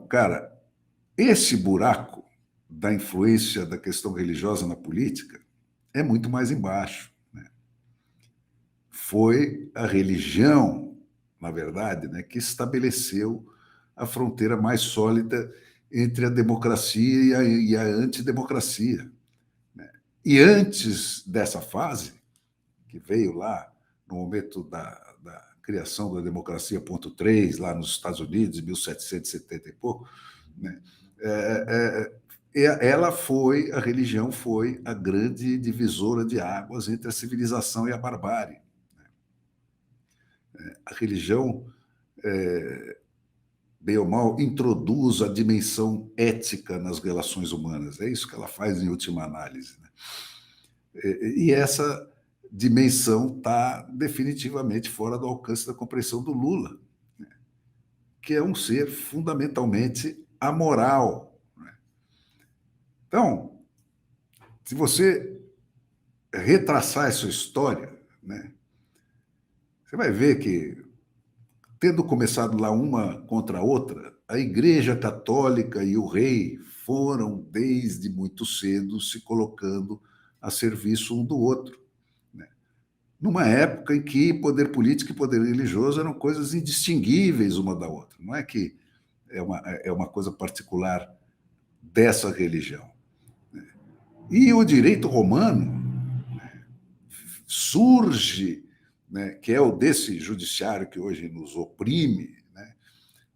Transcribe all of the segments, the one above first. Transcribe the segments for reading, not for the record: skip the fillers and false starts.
cara, esse buraco da influência da questão religiosa na política é muito mais embaixo, né? Foi a religião, na verdade, né, que estabeleceu a fronteira mais sólida entre a democracia e a antidemocracia, né? E antes dessa fase, que veio lá no momento da criação da democracia ponto 3, lá nos Estados Unidos, em 1770 e pouco, né? A religião foi a grande divisora de águas entre a civilização e a barbárie. A religião, bem ou mal, introduz a dimensão ética nas relações humanas. É isso que ela faz em última análise, né? E essa dimensão está definitivamente fora do alcance da compreensão do Lula, né, que é um ser fundamentalmente amoral, né? Então, se você retraçar essa história, né, você vai ver que, tendo começado lá uma contra a outra, a Igreja Católica e o rei foram, desde muito cedo, se colocando a serviço um do outro, né? Numa época em que poder político e poder religioso eram coisas indistinguíveis uma da outra. Não é que é uma coisa particular dessa religião. E o direito romano surge, né, que é o desse judiciário que hoje nos oprime, né,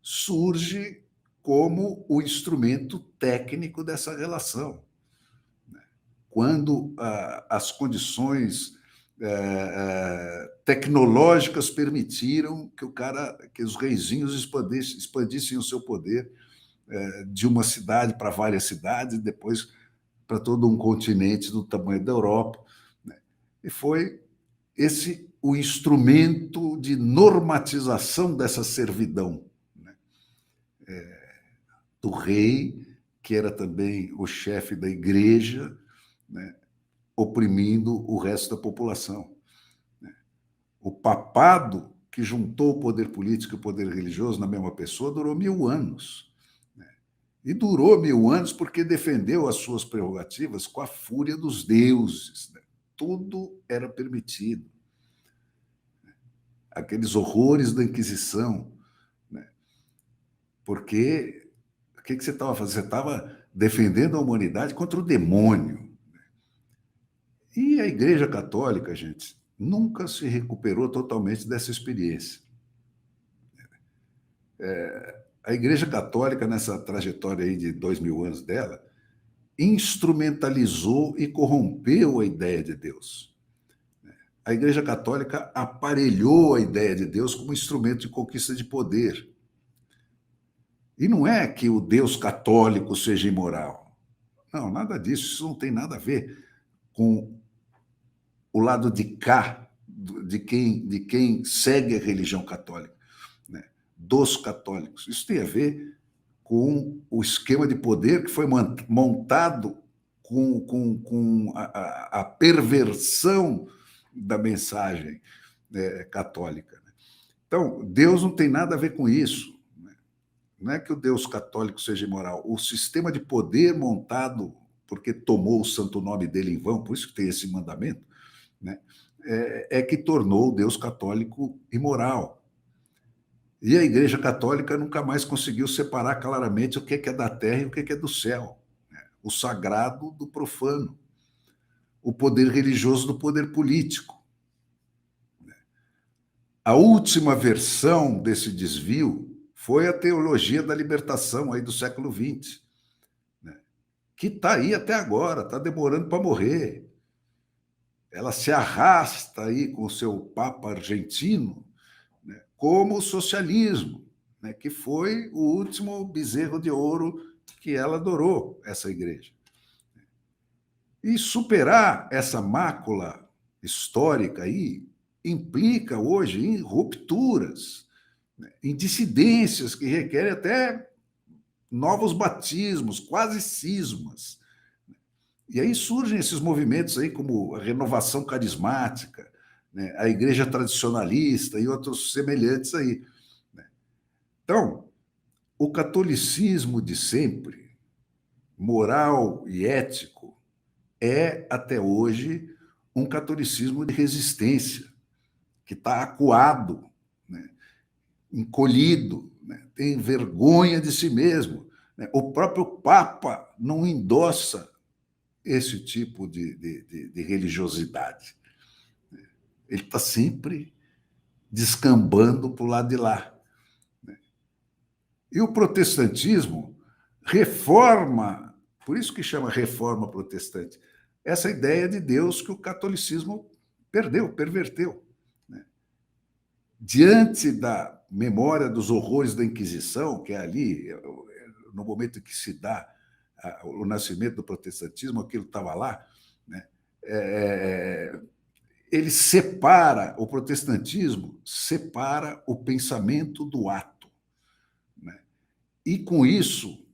surge como o instrumento técnico dessa relação. Quando as condições tecnológicas permitiram que os reizinhos expandissem o seu poder de uma cidade para várias cidades, depois para todo um continente do tamanho da Europa, né? E foi esse o instrumento de normatização dessa servidão, né, do rei, que era também o chefe da igreja, né, oprimindo o resto da população. O papado, que juntou o poder político e o poder religioso na mesma pessoa, durou 1000 anos. E durou 1000 anos porque defendeu as suas prerrogativas com a fúria dos deuses, né? Tudo era permitido. Aqueles horrores da Inquisição, né? Porque o que você estava fazendo? Você estava defendendo a humanidade contra o demônio. E a Igreja Católica, gente, nunca se recuperou totalmente dessa experiência. A Igreja Católica, nessa trajetória aí de 2000 anos dela, instrumentalizou e corrompeu a ideia de Deus. A Igreja Católica aparelhou a ideia de Deus como instrumento de conquista de poder. E não é que o Deus católico seja imoral. Não, nada disso. Isso não tem nada a ver com o lado de cá de quem segue a religião católica, né? Dos católicos. Isso tem a ver com o esquema de poder que foi montado com a perversão da mensagem católica. Então, Deus não tem nada a ver com isso. Não é que o Deus católico seja imoral. O sistema de poder montado, porque tomou o santo nome dele em vão, por isso que tem esse mandamento, né, que tornou o Deus católico imoral. E a Igreja Católica nunca mais conseguiu separar claramente o que é da terra e o que é do céu, né? O sagrado do profano, o poder religioso do poder político. A última versão desse desvio foi a teologia da libertação aí do século XX, né, que está aí até agora, está demorando para morrer. Ela se arrasta aí com o seu Papa argentino, né, como o socialismo, né, que foi o último bezerro de ouro que ela adorou, essa igreja. E superar essa mácula histórica aí implica hoje em rupturas, né, em dissidências que requerem até novos batismos, quase cismas. E aí surgem esses movimentos aí como a renovação carismática, né, a igreja tradicionalista e outros semelhantes aí, né? Então, o catolicismo de sempre, moral e ético, é, até hoje, um catolicismo de resistência, que está acuado, né? Encolhido, né? Tem vergonha de si mesmo. Né? O próprio Papa não endossa esse tipo de religiosidade. Ele está sempre descambando para o lado de lá. E o protestantismo reforma, por isso que chama reforma protestante, essa ideia de Deus que o catolicismo perdeu, perverteu. Diante da memória dos horrores da Inquisição, que é ali, no momento em que se dá o nascimento do protestantismo, aquilo estava lá, né? Ele separa, o protestantismo separa o pensamento do ato. Né? E, com isso,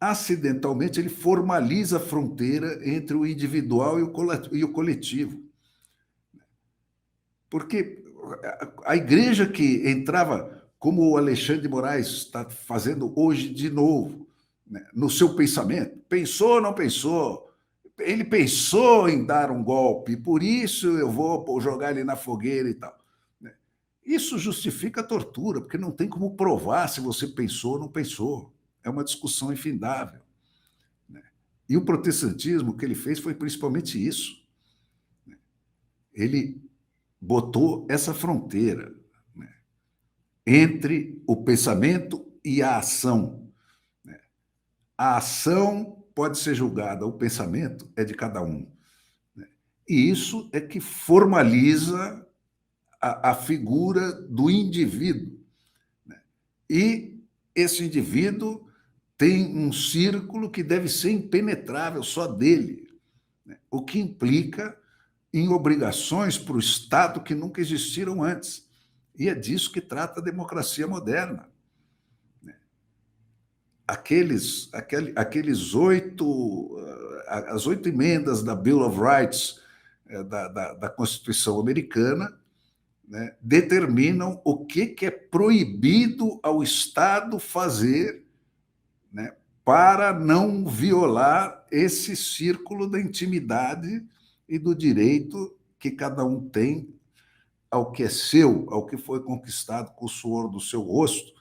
acidentalmente, ele formaliza a fronteira entre o individual e o coletivo. Porque a igreja que entrava, como o Alexandre de Moraes está fazendo hoje de novo, né, no seu pensamento, pensou ou não pensou? Ele pensou em dar um golpe, por isso eu vou jogar ele na fogueira e tal. Isso justifica a tortura, porque não tem como provar se você pensou ou não pensou. É uma discussão infindável. E o protestantismo, o que ele fez foi principalmente isso. Ele botou essa fronteira, né, entre o pensamento e a ação. A ação pode ser julgada, o pensamento é de cada um. E isso é que formaliza a figura do indivíduo. E esse indivíduo tem um círculo que deve ser impenetrável, só dele, o que implica em obrigações para o Estado que nunca existiram antes. E é disso que trata a democracia moderna. As 8 emendas da Bill of Rights, da Constituição americana, né, determinam o que é proibido ao Estado fazer, né, para não violar esse círculo da intimidade e do direito que cada um tem ao que é seu, ao que foi conquistado com o suor do seu rosto,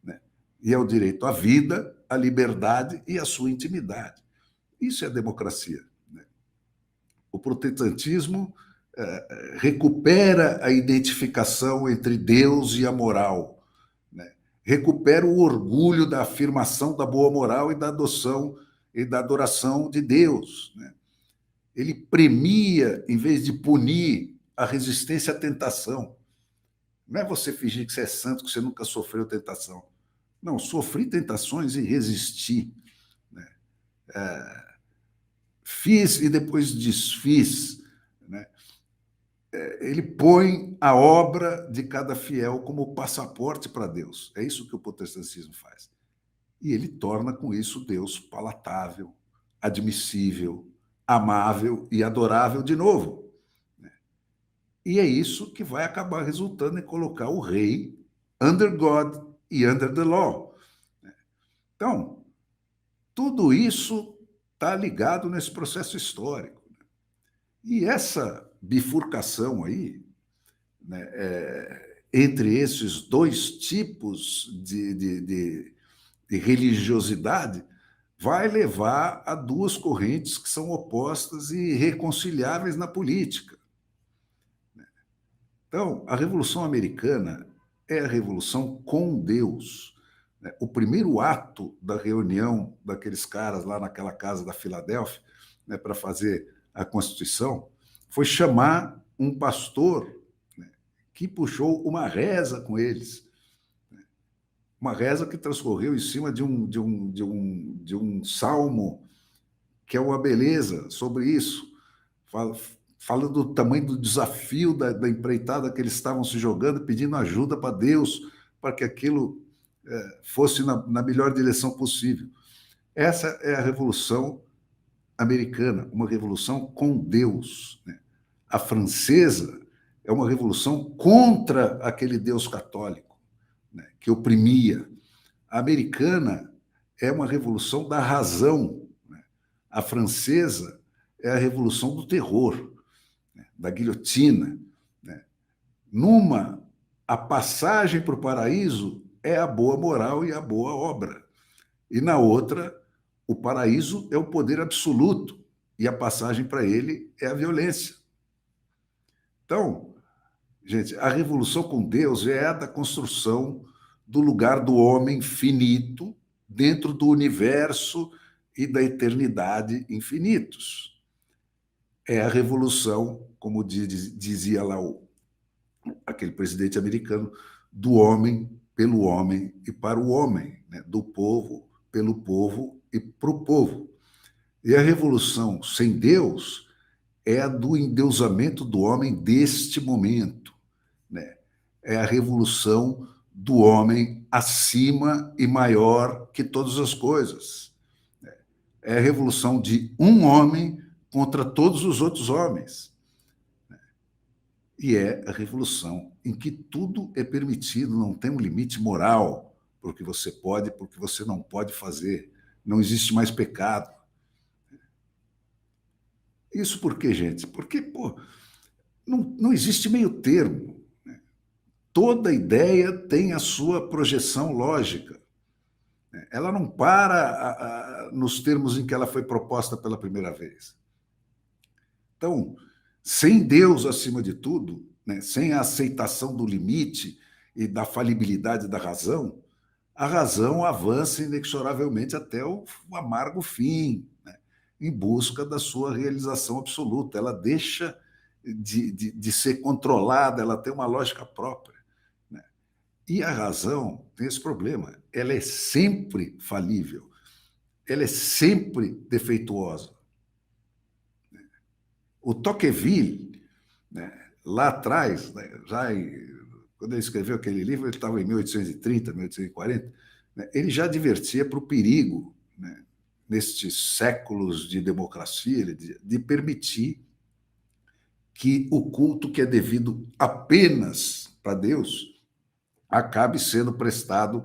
né? E é o direito à vida, à liberdade e à sua intimidade. Isso é democracia. Né? O protestantismo recupera a identificação entre Deus e a moral, né? Recupera o orgulho da afirmação da boa moral e da adoção e da adoração de Deus. Né? Ele premia, em vez de punir, a resistência à tentação. Não é você fingir que você é santo, que você nunca sofreu tentação. Não, sofri tentações e resisti. Né? Fiz e depois desfiz. Né? Ele põe a obra de cada fiel como passaporte para Deus. É isso que o protestantismo faz. E ele torna com isso Deus palatável, admissível, amável e adorável de novo. E é isso que vai acabar resultando em colocar o rei under God e under the law. Então, tudo isso está ligado nesse processo histórico. E essa bifurcação aí, né, entre esses dois tipos de religiosidade vai levar a duas correntes que são opostas e irreconciliáveis na política. Então, a Revolução Americana é a revolução com Deus. O primeiro ato da reunião daqueles caras lá naquela casa da Filadélfia, né, para fazer a Constituição, foi chamar um pastor, né, que puxou uma reza com eles. Uma reza que transcorreu em cima de um salmo, que é uma beleza sobre isso. Fala do tamanho do desafio da empreitada que eles estavam se jogando, pedindo ajuda para Deus, para que aquilo fosse na melhor direção possível. Essa é a Revolução Americana, uma revolução com Deus. Né? A francesa é uma revolução contra aquele Deus católico, né, que oprimia. A americana é uma revolução da razão, né? A francesa é a revolução do terror, né? Da guilhotina, né? Numa, a passagem para o paraíso é a boa moral e a boa obra. E na outra, o paraíso é o poder absoluto e a passagem para ele é a violência. Então, gente, a revolução com Deus é a da construção do lugar do homem finito dentro do universo e da eternidade infinitos. É a revolução, como dizia lá aquele presidente americano, do homem pelo homem e para o homem, né? Do povo pelo povo e para o povo. E a revolução sem Deus é a do endeusamento do homem deste momento, né? É a revolução do homem acima e maior que todas as coisas. É a revolução de um homem contra todos os outros homens. E é a revolução em que tudo é permitido, não tem um limite moral para o que você pode e para o que você não pode fazer. Não existe mais pecado. Isso por quê, gente? Porque, pô, não existe meio termo. Toda ideia tem a sua projeção lógica. Ela não para nos termos em que ela foi proposta pela primeira vez. Então, sem Deus acima de tudo, né, sem a aceitação do limite e da falibilidade da razão, a razão avança inexoravelmente até o amargo fim, né, em busca da sua realização absoluta. Ela deixa de ser controlada, ela tem uma lógica própria. Né? E a razão tem esse problema, ela é sempre falível, ela é sempre defeituosa. O Tocqueville, né, lá atrás, né, quando ele escreveu aquele livro, ele estava em 1830, 1840, né, ele já advertia para o perigo, né, nestes séculos de democracia, de permitir que o culto que é devido apenas para Deus acabe sendo prestado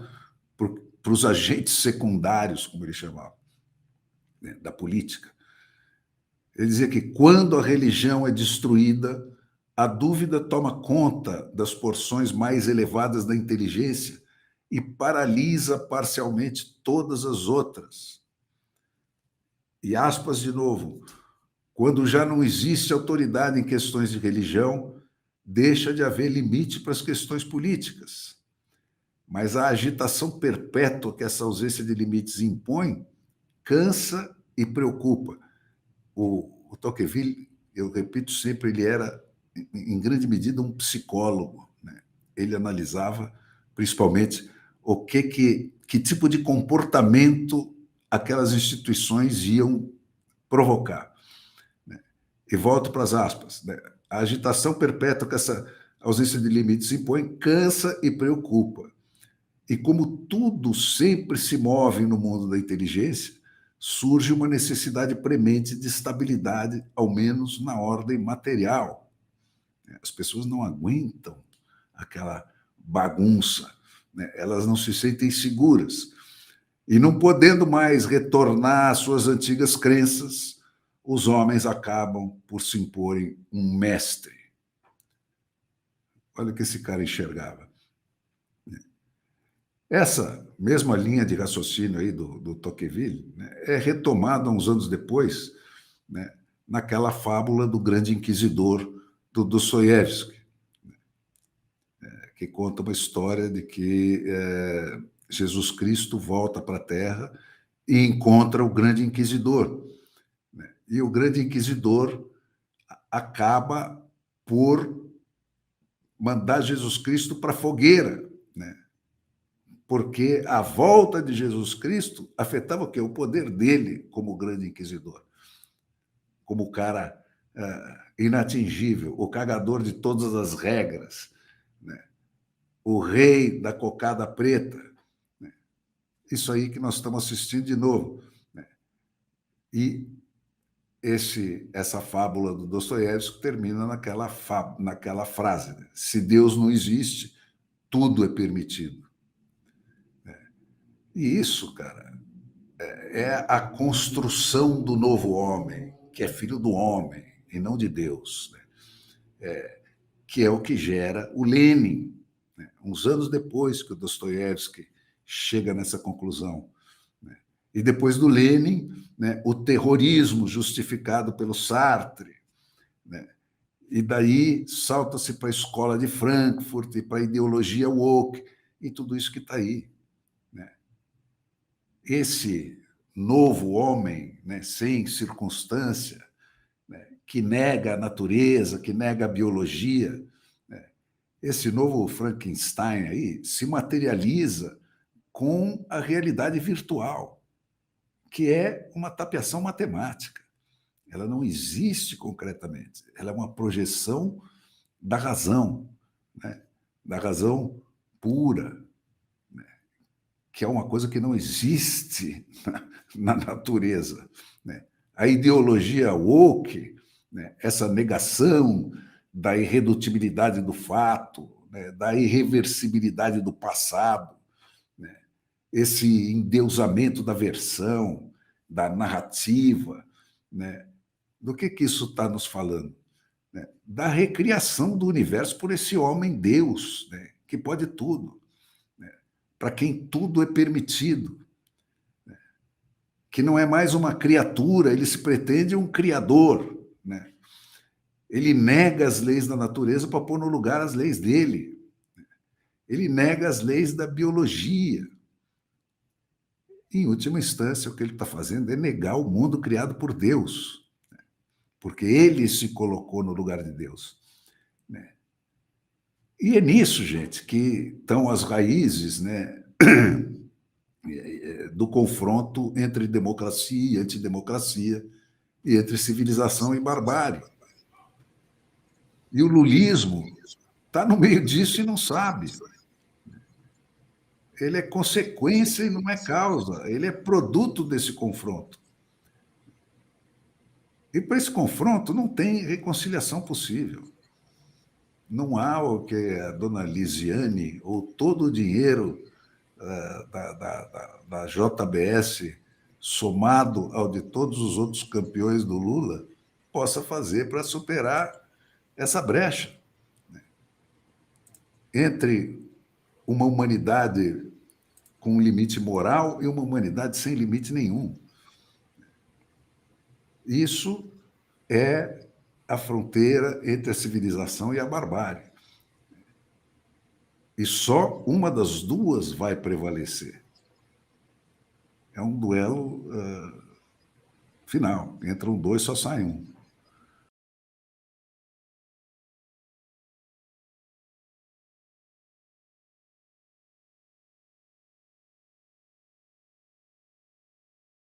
para os agentes secundários, como ele chamava, né, da política. Ele dizia que quando a religião é destruída, a dúvida toma conta das porções mais elevadas da inteligência e paralisa parcialmente todas as outras. E aspas de novo, quando já não existe autoridade em questões de religião, deixa de haver limite para as questões políticas. Mas a agitação perpétua que essa ausência de limites impõe cansa e preocupa. O Tocqueville, eu repito sempre, ele era, em grande medida, um psicólogo. Né? Ele analisava, principalmente, que tipo de comportamento aquelas instituições iam provocar. Né? E volto para as aspas. Né? A agitação perpétua que essa ausência de limites impõe cansa e preocupa. E como tudo sempre se move no mundo da inteligência, surge uma necessidade premente de estabilidade, ao menos na ordem material. As pessoas não aguentam aquela bagunça, né? Elas não se sentem seguras. E não podendo mais retornar às suas antigas crenças, os homens acabam por se imporem um mestre. Olha o que esse cara enxergava. Essa mesma linha de raciocínio aí do Tocqueville, né, é retomada uns anos depois, né, naquela fábula do grande inquisidor do Dostoiévski, que conta uma história de que Jesus Cristo volta para a Terra e encontra o grande inquisidor. Né, e o grande inquisidor acaba por mandar Jesus Cristo para a fogueira, né? Porque a volta de Jesus Cristo afetava o quê? O poder dele como grande inquisidor, como o cara inatingível, o cagador de todas as regras, né? O rei da cocada preta. Né? Isso aí que nós estamos assistindo de novo. Né? E essa fábula do Dostoiévski termina naquela frase, né? Se Deus não existe, tudo é permitido. E isso, cara, é a construção do novo homem, que é filho do homem e não de Deus, né? Que é o que gera o Lenin, né? Uns anos depois que o Dostoiévski chega nessa conclusão. Né? E depois do Lenin, né, o terrorismo justificado pelo Sartre, né? E daí salta-se para a escola de Frankfurt e para a ideologia woke e tudo isso que está aí. Né? Esse novo homem, né, sem circunstância, né, que nega a natureza, que nega a biologia, né, esse novo Frankenstein aí se materializa com a realidade virtual, que é uma tapeação matemática. Ela não existe concretamente, ela é uma projeção da razão, né? Da razão pura, né? Que é uma coisa que não existe na natureza. Né? A ideologia woke, né? Essa negação da irredutibilidade do fato, né? Da irreversibilidade do passado, né? Esse endeusamento da versão, da narrativa, né? Do que isso está nos falando? Né? Da recriação do universo por esse homem Deus, né? Que pode tudo, né? Para quem tudo é permitido, né? Que não é mais uma criatura, ele se pretende um criador, né? Ele nega as leis da natureza para pôr no lugar as leis dele, ele nega as leis da biologia. Em última instância, o que ele está fazendo é negar o mundo criado por Deus, né? Porque ele se colocou no lugar de Deus, né? E é nisso, gente, que estão as raízes, né, do confronto entre democracia e antidemocracia, e entre civilização e barbárie. E o lulismo está no meio disso e não sabe. Ele é consequência e não é causa, ele é produto desse confronto. E para esse confronto não tem reconciliação possível. Não há o que a dona Lisiane, ou todo o dinheiro da JBS, somado ao de todos os outros campeões do Lula, possa fazer para superar essa brecha, né, entre uma humanidade com um limite moral e uma humanidade sem limite nenhum. Isso é a fronteira entre a civilização e a barbárie. E só uma das duas vai prevalecer. É um duelo final. Entram dois, só sai um.